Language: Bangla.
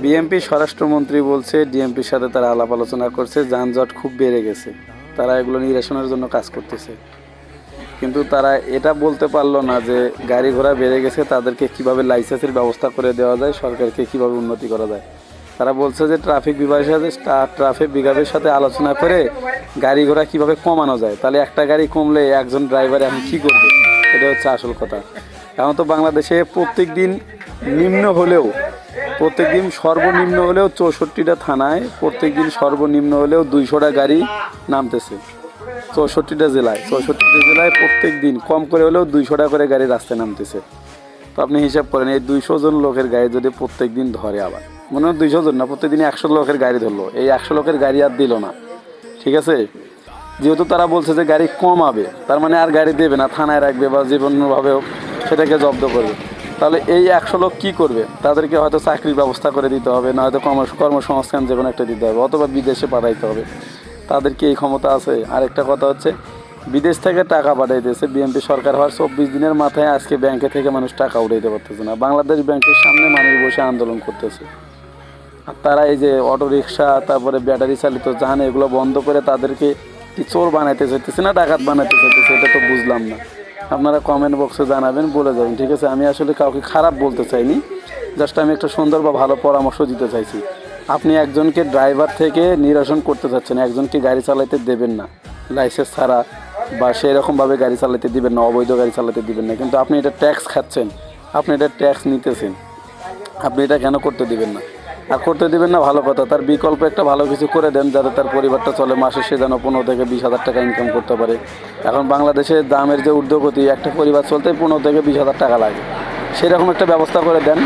বিএনপি স্বরাষ্ট্রমন্ত্রী বলছে ডিএমপির সাথে তারা আলাপ আলোচনা করছে, যানজট খুব বেড়ে গেছে, তারা এগুলো নিরসনের জন্য কাজ করতেছে। কিন্তু তারা এটা বলতে পারলো না যে গাড়ি ঘোড়া বেড়ে গেছে, তাদেরকে কিভাবে লাইসেন্সের ব্যবস্থা করে দেওয়া যায়, সরকারকে কিভাবে উন্নতি করা যায়। তারা বলছে যে ট্রাফিক বিভাগের সাথে আলোচনা করে গাড়ি ঘোড়া কিভাবে কমানো যায়। তাহলে একটা গাড়ি কমলে একজন ড্রাইভার এখন কী করবে, এটা হচ্ছে আসল কথা। এখন তো বাংলাদেশে প্রত্যেকদিন সর্বনিম্ন হলেও 64টা থানায় প্রত্যেকদিন সর্বনিম্ন হলেও 200টা গাড়ি নামতেছে। 64টা জেলায় প্রত্যেক দিন কম করে হলেও 200টা করে গাড়ি রাস্তায় নামতেছে। তো আপনি হিসাব করেন, এই 200 জন লোকের গাড়ি যদি প্রত্যেক দিন ধরে, আবার মনে হয় 200 জন না, প্রত্যেকদিন 100 লোকের গাড়ি ধরলো, এই 100 লোকের গাড়ি আর দিল না, ঠিক আছে। যেহেতু তারা বলছে যে গাড়ি কমাবে, তার মানে আর গাড়ি দেবে না, থানায় রাখবে বা জীবনভাবে সেটাকে জব্দ করবে। তাহলে এই 100 লোক কী করবে? তাদেরকে হয়তো চাকরির ব্যবস্থা করে দিতে হবে, না হয়তো কর্মসংস্থান যে কোনো একটা দিতে হবে, অথবা বিদেশে পাঠাইতে হবে। তাদের কি এই ক্ষমতা আছে? আরেকটা কথা হচ্ছে, বিদেশ থেকে টাকা পাঠাইতেছে বিএনপি সরকার হওয়ার 24 দিনের মাথায় আজকে ব্যাংকে থেকে মানুষ টাকা উঠাইতে পারতেছে না। বাংলাদেশ ব্যাংকের সামনে মানুষ বসে আন্দোলন করতেছে। আর তারা এই যে অটোরিকশা, তারপরে ব্যাটারি চালিত যান, এগুলো বন্ধ করে তাদেরকে কি চোর বানাইতে চাইতেছে না ডাকাত বানাইতে চাইতেছে, এটা তো বুঝলাম না। আপনারা কমেন্ট বক্সে জানাবেন, বলে যাবেন, ঠিক আছে। আমি আসলে কাউকে খারাপ বলতে চাইনি, জাস্ট আমি একটা সুন্দর বা ভালো পরামর্শ দিতে চাইছি। আপনি একজনকে ড্রাইভার থেকে নিরসন করতে চাচ্ছেন, একজনকে গাড়ি চালাইতে দেবেন না লাইসেন্স ছাড়া, বা সেরকমভাবে গাড়ি চালাতে দিবেন না, অবৈধ গাড়ি চালাতে দিবেন না। কিন্তু আপনি এটা ট্যাক্স খাচ্ছেন, আপনি এটা ট্যাক্স নিতেছেন, আপনি এটা কেন করতে দিবেন না? আর করতে দিবেন না ভালো কথা, তার বিকল্প একটা ভালো কিছু করে দেন, যাতে তার পরিবারটা চলে, মাসে সে যেন 15 থেকে 20 হাজার টাকা ইনকাম করতে পারে। এখন বাংলাদেশে দামের যে ঊর্ধ্বগতি, একটা পরিবার চলতে 15 থেকে 20 হাজার টাকা লাগে, সেরকম একটা ব্যবস্থা করে দেন।